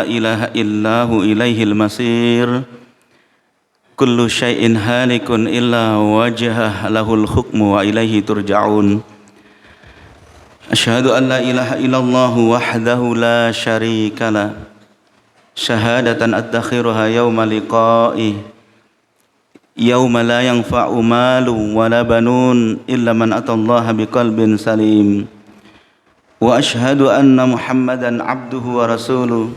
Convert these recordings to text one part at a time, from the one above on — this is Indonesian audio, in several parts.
ilaha illahu ilaihil masir. Kullu syai'in halikun illa wajhah lahul hukmu wa ilaihi turja'un. Asyhadu an la ilaha illallah wahdahu la syarika lah. Syahadatan adakhiruha yawma liqa'ih. Yawma la yanfa'u malu wa la banun illa man atallaha biqalbin salim. Wa asyhadu anna Muhammadan abduhu wa rasuluh.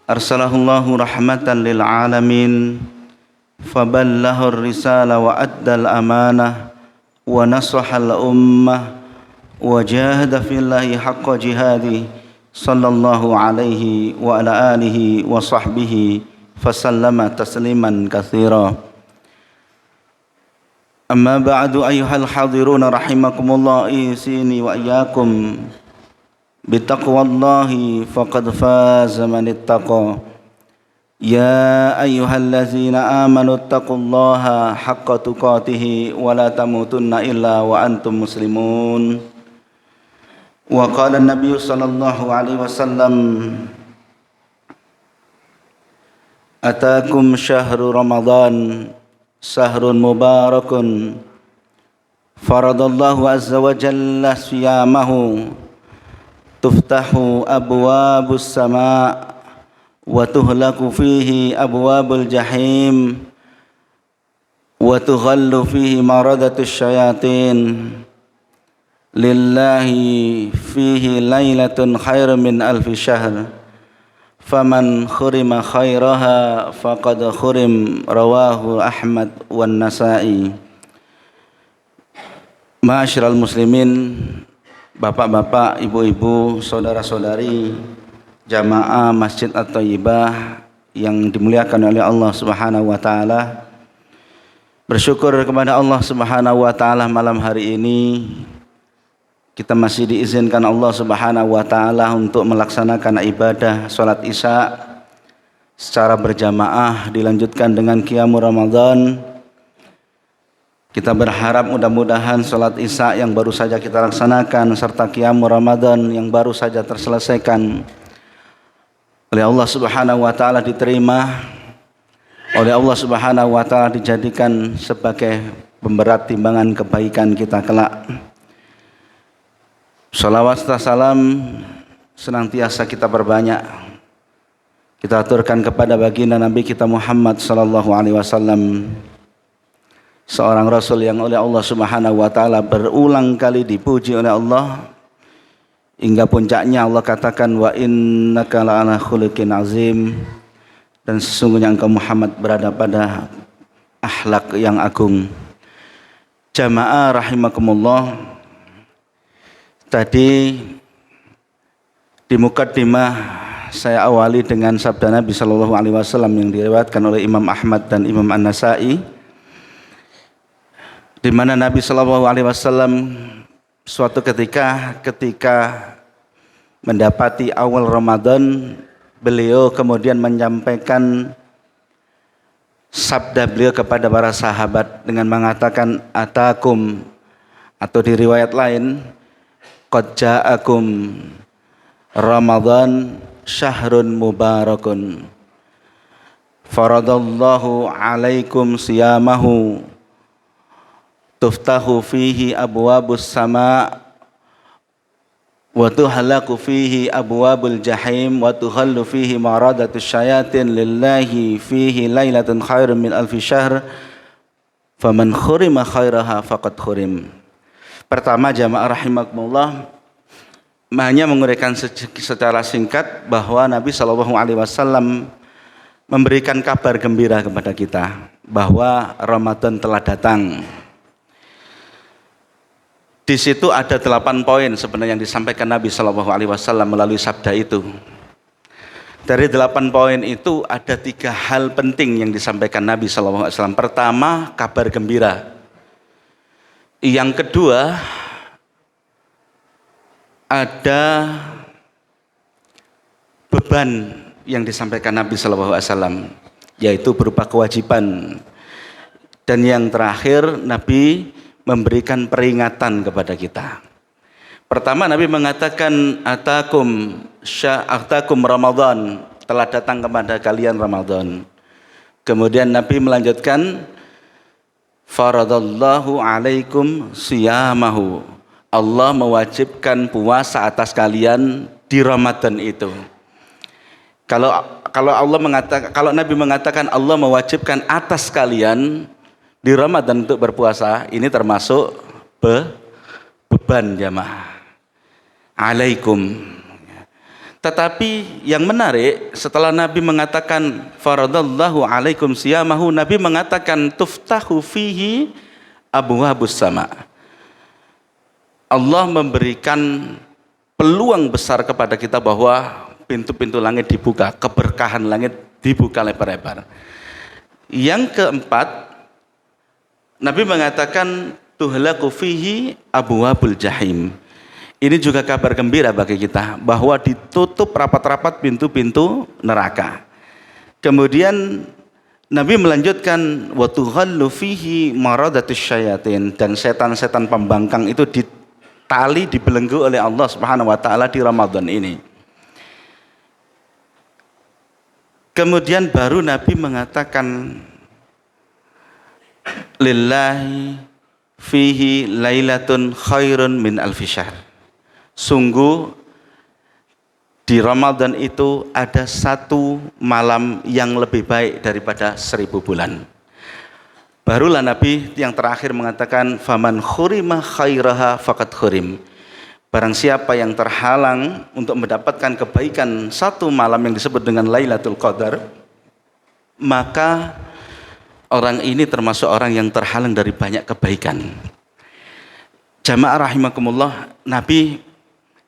Arsalahullahu rahmatan lil alamin. Faballahur risala wa addal amanah wa nasahal ummah wa jahada fillahi haqqa jihadi sallallahu alaihi wa ala alihi wa sahbihi fasallama tasliman katsira. Amma ba'du ayyuhal hadiruna rahimakumullah, isini wa iyyakum bitaqwallahi faqad faza man ittaqa. Ya ayyuhallazina amanu taqullaha haqqa tuqatih wa la tamutunna illa wa antum muslimun. Wa qala an-nabiy sallallahu alaihi wasallam, atakum syahru ramadan syahrun mubarakun faradallahu azza wa jalla siyamahu tuftahu abwabus sama' wa tuhlaku fihi abwabul jahim wa tughallu fihi maradatus syayatin. Lillahi fihi lailatun khairun min alfi syahr faman khurima khairaha faqad khurim. Rawahu Ahmad wan Nasa'i. Ma'asyiral muslimin, bapak-bapak, ibu-ibu, saudara-saudari jamaah Masjid At-Thayyibah yang dimuliakan oleh Allah Subhanahu wa taala. Bersyukur kepada Allah Subhanahu wa taala, malam hari ini kita masih diizinkan Allah Subhanahu wa taala untuk melaksanakan ibadah salat Isya secara berjamaah, dilanjutkan dengan qiyamul Ramadan. Kita berharap mudah-mudahan salat Isya yang baru saja kita laksanakan serta qiyamul Ramadan yang baru saja terselesaikan oleh Allah Subhanahu wa taala diterima oleh Allah Subhanahu wa taala, dijadikan sebagai pemberat timbangan kebaikan kita kelak. Shalawat serta salam senantiasa kita perbanyak, kita aturkan kepada baginda Nabi kita Muhammad sallallahu alaihi wasallam, seorang rasul yang oleh Allah Subhanahu wa taala berulang kali dipuji oleh Allah hingga puncaknya Allah katakan, wa innaka la'ala khuluqin azim, dan sesungguhnya engkau Muhammad berada pada akhlak yang agung. Jamaah rahimakumullah, tadi di mukaddimah saya awali dengan sabda Nabi sallallahu alaihi wasallam yang diriwayatkan oleh Imam Ahmad dan Imam An-Nasa'i, di mana Nabi sallallahu alaihi wasallam suatu ketika mendapati awal Ramadan, beliau kemudian menyampaikan sabda beliau kepada para sahabat dengan mengatakan, atakum, atau di riwayat lain, qad ja'akum Ramadan syahrun mubarakun faradallahu alaikum siyamahu tuftahu fihi abwabus sama' wa tuhlaku fihi abwabul jahim wa tuhallu fihi maradatus syayatin. Lillahi fihi lailatun khairun min alfi syahr faman khurima khairaha faqad khurim. Pertama, jamaah rahimakumullah, hanya menguraikan secara singkat bahwa Nabi sallallahu alaihi wasallam memberikan kabar gembira kepada kita bahwa Ramadan telah datang. Di situ ada 8 poin sebenarnya yang disampaikan Nabi Shallallahu Alaihi Wasallam melalui sabda itu. Dari 8 poin itu ada 3 hal penting yang disampaikan Nabi Shallallahu Alaihi Wasallam. Pertama, kabar gembira. Yang kedua, ada beban yang disampaikan Nabi Shallallahu Alaihi Wasallam, yaitu berupa kewajiban. Dan yang terakhir, Nabi memberikan peringatan kepada kita. Pertama, Nabi mengatakan atakum Ramadan telah datang kepada kalian Ramadan. Kemudian Nabi melanjutkan, faradallahu alaikum siyamahu. Allah mewajibkan puasa atas kalian di Ramadan itu. Kalau Nabi mengatakan Allah mewajibkan atas kalian di Ramadan untuk berpuasa, ini termasuk beban jamaah. Alaikum. Tetapi yang menarik, setelah Nabi mengatakan faradallahu alaikum siyamahu, Nabi mengatakan tuftahu fihi abwabus sama. Allah memberikan peluang besar kepada kita bahwa pintu-pintu langit dibuka, keberkahan langit dibuka lebar-lebar. Yang keempat, Nabi mengatakan tuhlaku fihi abwabul jahim. Ini juga kabar gembira bagi kita bahwa ditutup rapat-rapat pintu-pintu neraka. Kemudian Nabi melanjutkan wa tughallu fihi maradatus syayatin, dan setan-setan pembangkang itu ditali, dibelenggu oleh Allah Subhanahu wa taala di Ramadan ini. Kemudian baru Nabi mengatakan lillahi fihi lailatun khairun min alfi syahr. Sungguh di Ramadan itu ada satu malam yang lebih baik daripada 1000 bulan. Barulah Nabi yang terakhir mengatakan faman khurima khairaha faqad khurim. Barang siapa yang terhalang untuk mendapatkan kebaikan satu malam yang disebut dengan Lailatul Qadar, maka orang ini termasuk orang yang terhalang dari banyak kebaikan. Jamaah rahimakumullah, Nabi,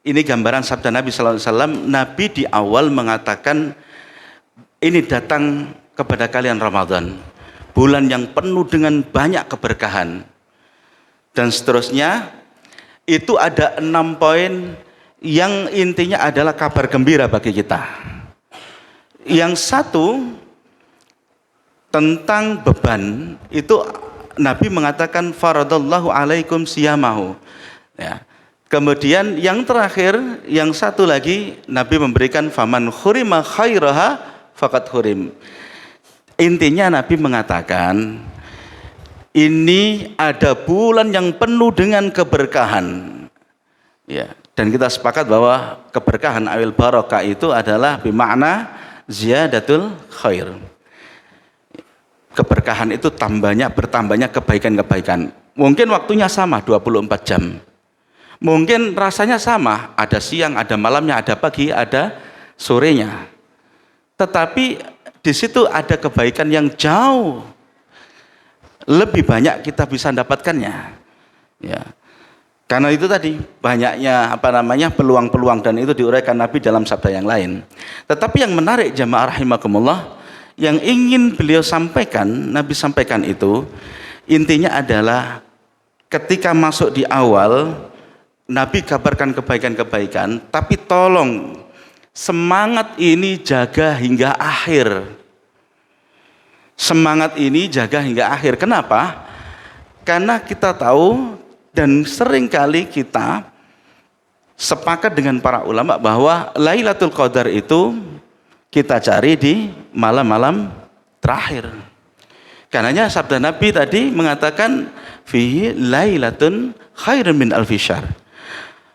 ini gambaran sabda Nabi SAW. Nabi di awal mengatakan ini datang kepada kalian Ramadan, bulan yang penuh dengan banyak keberkahan. Dan seterusnya, itu ada 6 poin yang intinya adalah kabar gembira bagi kita. Yang satu, tentang beban, itu Nabi mengatakan faradallahu alaikum siyamahu. Ya. Kemudian yang terakhir, yang satu lagi, Nabi memberikan faman khurima khairaha faqad khurim. Intinya Nabi mengatakan ini ada bulan yang penuh dengan keberkahan. Ya, dan kita sepakat bahwa keberkahan awil barokah itu adalah bermakna ziyadatul khair. Keberkahan itu bertambahnya kebaikan-kebaikan. Mungkin waktunya sama 24 jam. Mungkin rasanya sama, ada siang, ada malamnya, ada pagi, ada sorenya. Tetapi di situ ada kebaikan yang jauh lebih banyak kita bisa dapatkannya. Ya. Karena itu tadi banyaknya peluang-peluang, dan itu diuraikan Nabi dalam sabda yang lain. Tetapi yang menarik jamaah rahimakumullah, yang ingin beliau sampaikan, Nabi sampaikan itu intinya adalah ketika masuk di awal Nabi kabarkan kebaikan-kebaikan, tapi tolong semangat ini jaga hingga akhir. Semangat ini jaga hingga akhir. Kenapa? Karena kita tahu dan seringkali kita sepakat dengan para ulama bahwa Lailatul Qadar itu kita cari di malam-malam terakhir. Karenanya sabda Nabi tadi mengatakan fihi lailatun khairun min alfi syahr.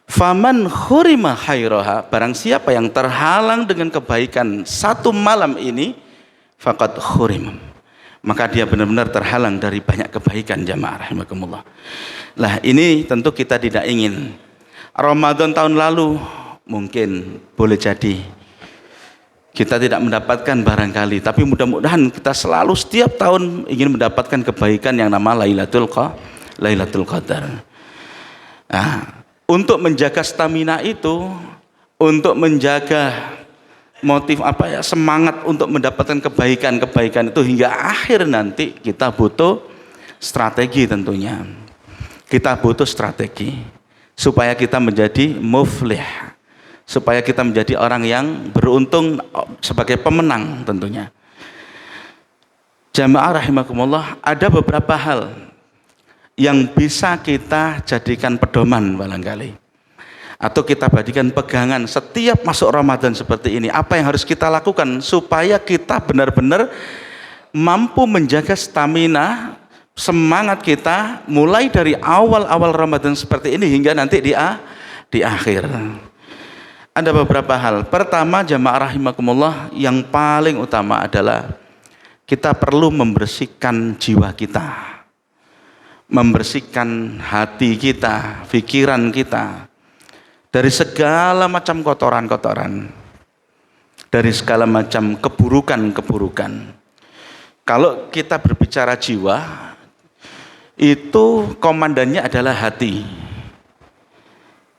Faman khurima khairaha, barang siapa yang terhalang dengan kebaikan satu malam ini, faqad khurim, maka dia benar-benar terhalang dari banyak kebaikan jamaah rahimakumullah. Lah ini tentu kita tidak ingin. Ramadan tahun lalu mungkin boleh jadi kita tidak mendapatkan barangkali, tapi mudah-mudahan kita selalu setiap tahun ingin mendapatkan kebaikan yang nama Lailatul Qadar. Nah, untuk menjaga stamina itu, untuk menjaga motif semangat untuk mendapatkan kebaikan-kebaikan itu hingga akhir nanti, kita butuh strategi tentunya. Kita butuh strategi supaya kita menjadi muflih, supaya kita menjadi orang yang beruntung sebagai pemenang tentunya. Jamaah rahimakumullah, ada beberapa hal yang bisa kita jadikan pedoman barangkali. atau kita badikan pegangan setiap masuk Ramadan seperti ini. Apa yang harus kita lakukan supaya kita benar-benar mampu menjaga stamina, semangat kita mulai dari awal-awal Ramadan seperti ini hingga nanti di akhir. Ada beberapa hal. Pertama, jamaah rahimakumullah, yang paling utama adalah kita perlu membersihkan jiwa kita, membersihkan hati kita, pikiran kita dari segala macam kotoran-kotoran, dari segala macam keburukan-keburukan. Kalau kita berbicara jiwa, itu komandannya adalah hati.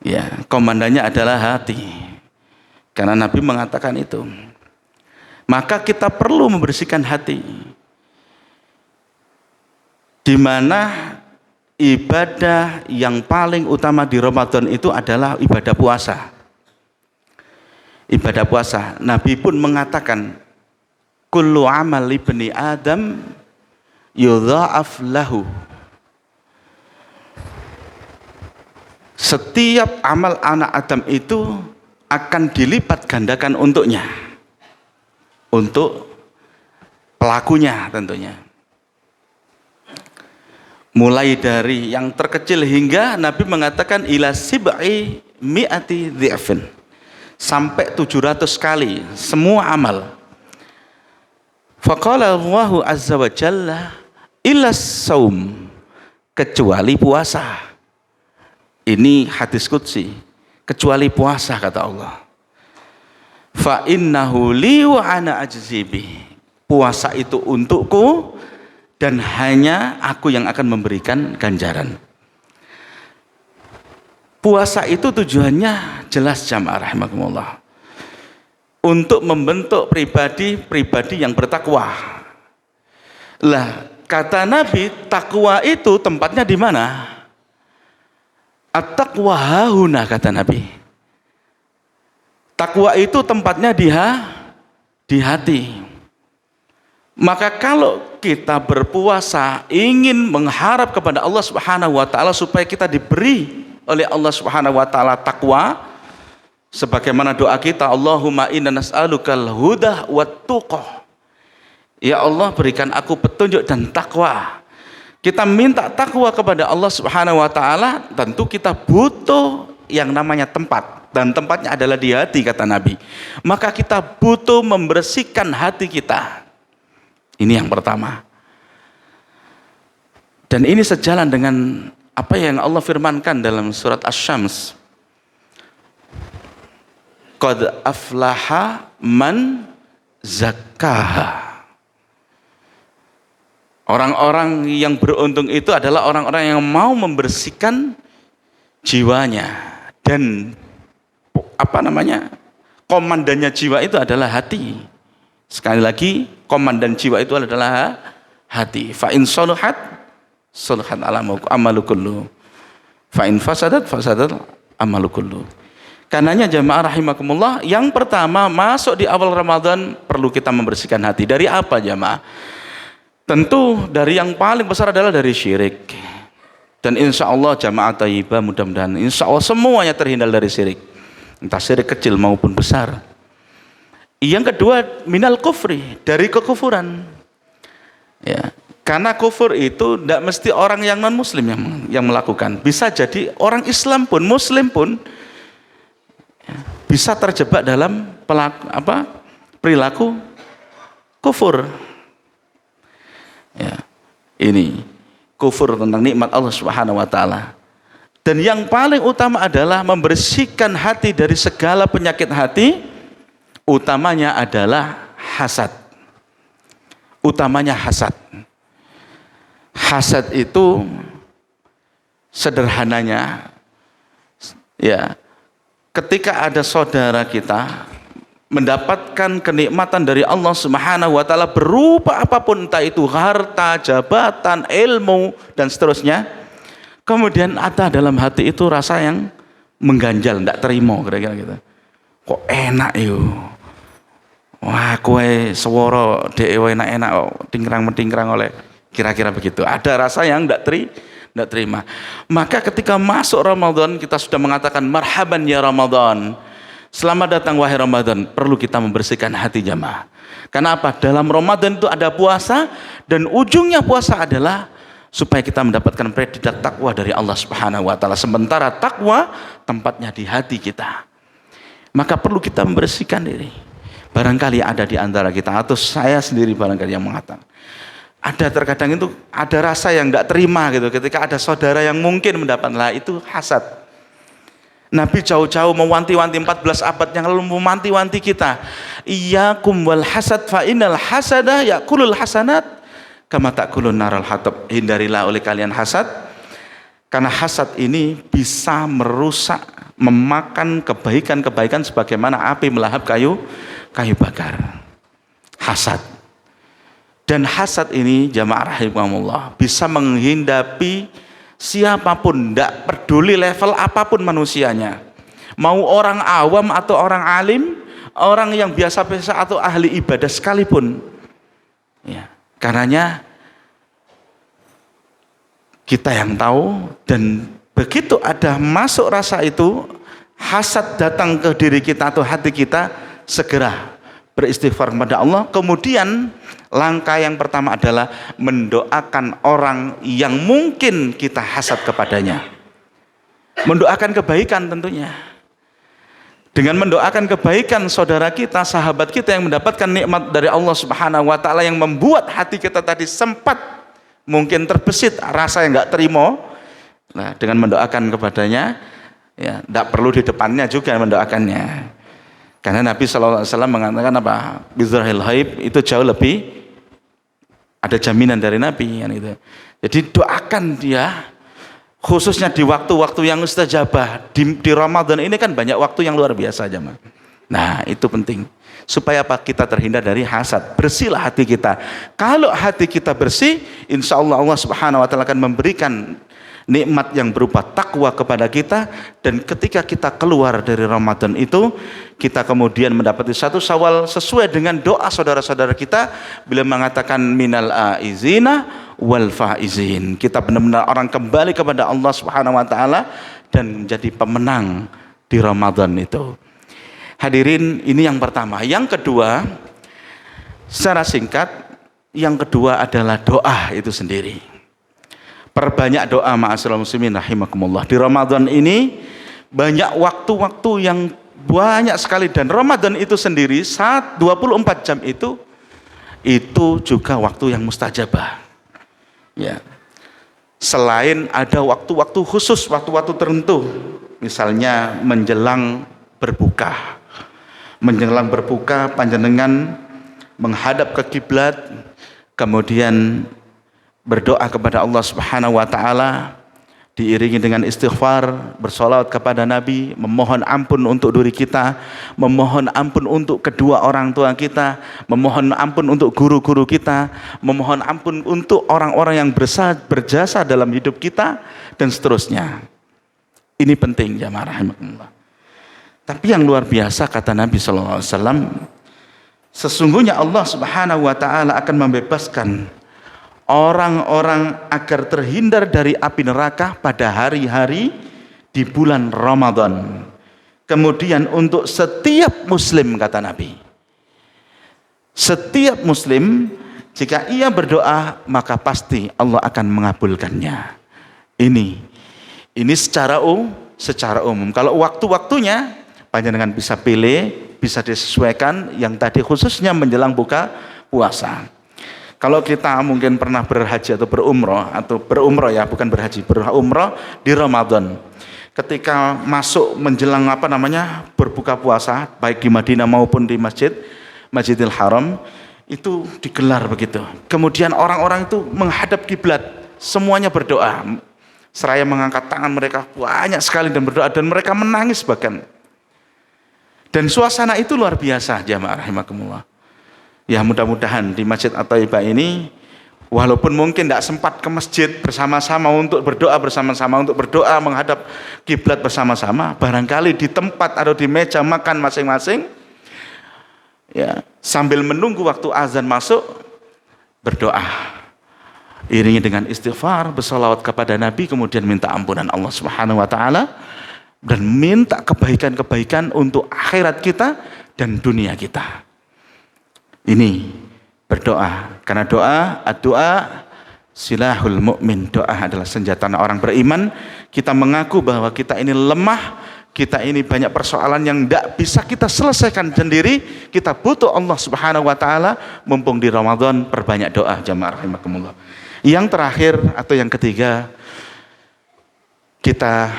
Ya, komandannya adalah hati. Karena Nabi mengatakan itu. Maka kita perlu membersihkan hati. Di mana ibadah yang paling utama di Ramadan itu adalah ibadah puasa. Ibadah puasa. Nabi pun mengatakan, kullu amal ibni Adam yudha'af lahu. Setiap amal anak Adam itu akan dilipat gandakan untuknya, untuk pelakunya tentunya. Mulai dari yang terkecil hingga Nabi mengatakan ila sib'i mi'ati dhi'fin, sampai 700 kali semua amal. Faqala Allahu azza wa jalla illa saum, kecuali puasa. Ini hadis qudsi, kecuali puasa kata Allah. Fa innahu li wa ana ajzibi, puasa itu untukku dan hanya aku yang akan memberikan ganjaran. Puasa itu tujuannya jelas jamaah rahimakumullah, untuk membentuk pribadi yang bertakwa. Lah, kata Nabi, takwa itu tempatnya di mana? At-taqwa hahuna, kata Nabi. Takwa itu tempatnya di hati. Maka kalau kita berpuasa ingin mengharap kepada Allah Subhanahu wa taala supaya kita diberi oleh Allah Subhanahu wa taala takwa, sebagaimana doa kita, Allahumma inna nas'alukal huda wat tuqah. Ya Allah, berikan aku petunjuk dan takwa. Kita minta takwa kepada Allah Subhanahu wa taala, tentu kita butuh yang namanya tempat, dan tempatnya adalah di hati kata Nabi. Maka kita butuh membersihkan hati kita. Ini yang pertama. Dan ini sejalan dengan apa yang Allah firmankan dalam surat Asy-Syams. Qad aflaha man zakkaha. Orang-orang yang beruntung itu adalah orang-orang yang mau membersihkan jiwanya, dan komandannya jiwa itu adalah hati. Sekali lagi, komandan jiwa itu adalah hati. Fa in saluhat saluhat amalu kullu, fa in fasadat amalu kullu. Karenanya jamaah rahimakumullah, yang pertama masuk di awal Ramadan perlu kita membersihkan hati. Dari apa jamaah? Tentu dari yang paling besar adalah dari syirik. Dan insya Allah jamaah thayyibah, mudah-mudahan insya Allah semuanya terhindar dari syirik, entah syirik kecil maupun besar. Yang kedua, minal kufri, dari kekufuran. Ya, karena kufur itu tidak mesti orang yang non muslim yang melakukan, bisa jadi orang Islam pun, muslim pun bisa terjebak dalam perilaku kufur. Ya, ini kufur tentang nikmat Allah Subhanahu wa taala. Dan yang paling utama adalah membersihkan hati dari segala penyakit hati. Utamanya adalah hasad. Utamanya hasad. Hasad itu sederhananya, ya, ketika ada saudara kita mendapatkan kenikmatan dari Allah Subhanahu wa taala berupa apapun, entah itu harta, jabatan, ilmu dan seterusnya, kemudian ada dalam hati itu rasa yang mengganjal, tidak terima, kira-kira gitu. Kok enak yo. Wah, kowe swara dhewe enak-enak kok tingkrang-mentingkrang oleh, kira-kira begitu. Ada rasa yang tidak tidak terima. Maka ketika masuk Ramadan kita sudah mengatakan marhaban ya Ramadan, selamat datang wahai Ramadan. Perlu kita membersihkan hati jamaah. Karena apa? Dalam Ramadan itu ada puasa, dan ujungnya puasa adalah supaya kita mendapatkan predikat takwa dari Allah Subhanahu wa taala. Sementara takwa tempatnya di hati kita. Maka perlu kita membersihkan diri. Barangkali ada di antara kita, atau saya sendiri barangkali yang mengatakan, ada terkadang itu ada rasa yang tidak terima gitu ketika ada saudara yang mungkin mendapatlah itu hasad. Nabi jauh-jauh mewanti-wanti 14 abad yang lalu, mewanti-wanti kita, iyyakum wal hasad fa innal hasada yakulul hasanat kama takulun naral hatab. Hindarilah oleh kalian hasad, karena hasad ini bisa merusak, memakan kebaikan-kebaikan sebagaimana api melahap kayu bakar. Hasad. Dan hasad ini jamaah rahimakumullah bisa menghindapi siapapun, tidak peduli level apapun manusianya, mau orang awam atau orang alim, orang yang biasa-biasa atau ahli ibadah sekalipun ya. Karenanya kita yang tahu, dan begitu ada masuk rasa itu, hasad datang ke diri kita atau hati kita, segera beristighfar kepada Allah. Kemudian langkah yang pertama adalah mendoakan orang yang mungkin kita hasad kepadanya. Mendoakan kebaikan tentunya. Dengan mendoakan kebaikan saudara kita, sahabat kita yang mendapatkan nikmat dari Allah Subhanahu wa taala, yang membuat hati kita tadi sempat mungkin terbesit rasa yang enggak terima. Nah, dengan mendoakan kepadanya, ya, tidak perlu di depannya juga mendoakannya. Karena Nabi SAW mengatakan apa? Bizrahil haib, itu jauh lebih ada jaminan dari Nabi kan itu. Jadi doakan dia, khususnya di waktu-waktu yang mustajabah. Di Ramadan ini kan banyak waktu yang luar biasa jemaah. Nah, itu penting. Supaya apa? Kita terhindar dari hasad. Bersihlah hati kita. Kalau hati kita bersih, insya Allah Allah Subhanahu wa taala akan memberikan nikmat yang berupa takwa kepada kita. Dan ketika kita keluar dari Ramadan itu, kita kemudian mendapati satu Syawal sesuai dengan doa saudara-saudara kita bila mengatakan minal aizina wal faizin. Kita benar-benar orang kembali kepada Allah Subhanahu wa taala dan menjadi pemenang di Ramadan itu. Hadirin, ini yang pertama. Yang kedua, secara singkat, yang kedua adalah doa itu sendiri. Perbanyak doa ma'asyiral muslimin rahimakumullah. Di Ramadan ini banyak waktu-waktu yang banyak sekali, dan Ramadan itu sendiri saat 24 jam itu juga waktu yang mustajabah. Ya. Selain ada waktu-waktu khusus, waktu-waktu tertentu, misalnya menjelang berbuka. Menjelang berbuka panjenengan menghadap ke kiblat, kemudian berdoa kepada Allah Subhanahu wa taala, diiringi dengan istighfar, bersolawat kepada Nabi, memohon ampun untuk diri kita, memohon ampun untuk kedua orang tua kita, memohon ampun untuk guru-guru kita, memohon ampun untuk orang-orang yang berjasa dalam hidup kita, dan seterusnya. Ini penting jamaah rahimakumullah. Tapi yang luar biasa kata Nabi SAW, sesungguhnya Allah Subhanahu wa taala akan membebaskan orang-orang agar terhindar dari api neraka pada hari-hari di bulan Ramadan. Kemudian untuk setiap muslim, kata Nabi, setiap muslim jika ia berdoa maka pasti Allah akan mengabulkannya. Ini secara umum. Kalau waktu-waktunya panjenengan bisa pilih, bisa disesuaikan, yang tadi khususnya menjelang buka puasa. Kalau kita mungkin pernah berhaji atau berumroh ya, bukan berhaji, berumroh di Ramadan. Ketika masuk menjelang berbuka puasa, baik di Madinah maupun di Masjidil Haram, itu digelar begitu. Kemudian orang-orang itu menghadap kiblat, semuanya berdoa. Seraya mengangkat tangan mereka banyak sekali dan berdoa, dan mereka menangis bahkan. Dan suasana itu luar biasa jamaah rahimakumullah. Ya, mudah-mudahan di Masjid At-Thaibah ini, walaupun mungkin tidak sempat ke masjid bersama-sama untuk berdoa menghadap kiblat bersama-sama, barangkali di tempat atau di meja makan masing-masing, ya, sambil menunggu waktu azan masuk, berdoa. Iringi dengan istighfar, bersalawat kepada Nabi, kemudian minta ampunan Allah Subhanahu wa taala dan minta kebaikan-kebaikan untuk akhirat kita dan dunia kita. Ini berdoa, karena doa silahul mukmin. Doa adalah senjata orang beriman. Kita mengaku bahwa kita ini lemah, kita ini banyak persoalan yang tidak bisa kita selesaikan sendiri. Kita butuh Allah Subhanahu wa taala. Mumpung di Ramadan, perbanyak doa jamaah rahimakumullah. Yang terakhir atau yang ketiga, kita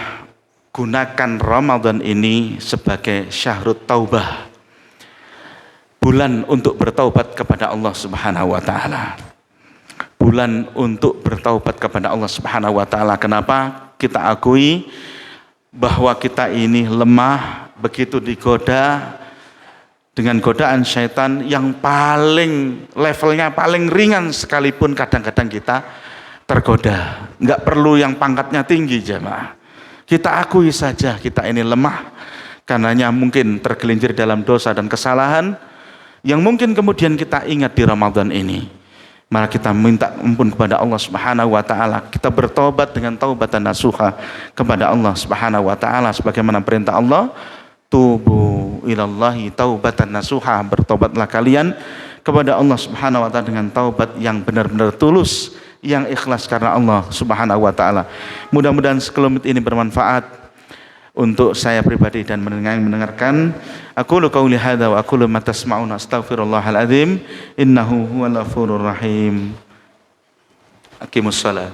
gunakan Ramadan ini sebagai syahrut taubah, bulan untuk bertaubat kepada Allah Subhanahu wa taala. Bulan untuk bertaubat kepada Allah Subhanahu wa taala. Kenapa? Kita akui bahwa kita ini lemah, begitu digoda dengan godaan syaitan yang paling levelnya paling ringan sekalipun kadang-kadang kita tergoda. Enggak perlu yang pangkatnya tinggi jemaah. Kita akui saja kita ini lemah, karenanya mungkin tergelincir dalam dosa dan kesalahan yang mungkin kemudian kita ingat di Ramadan ini. Maka kita minta ampun kepada Allah Subhanahu wa taala. Kita bertobat dengan taubatan nasuha kepada Allah Subhanahu wa taala sebagaimana perintah Allah, tubu ilallahi taubatan nasuha, bertobatlah kalian kepada Allah Subhanahu wa taala dengan taubat yang benar-benar tulus, yang ikhlas karena Allah Subhanahu wa taala. Mudah-mudahan sekelumit ini bermanfaat untuk saya pribadi dan mendengarkan. Aqulu qauli hadza wa aqulu ma tasma'un astaghfirullahal azim innahu huwal ghafurur rahim. Aqimus shalah.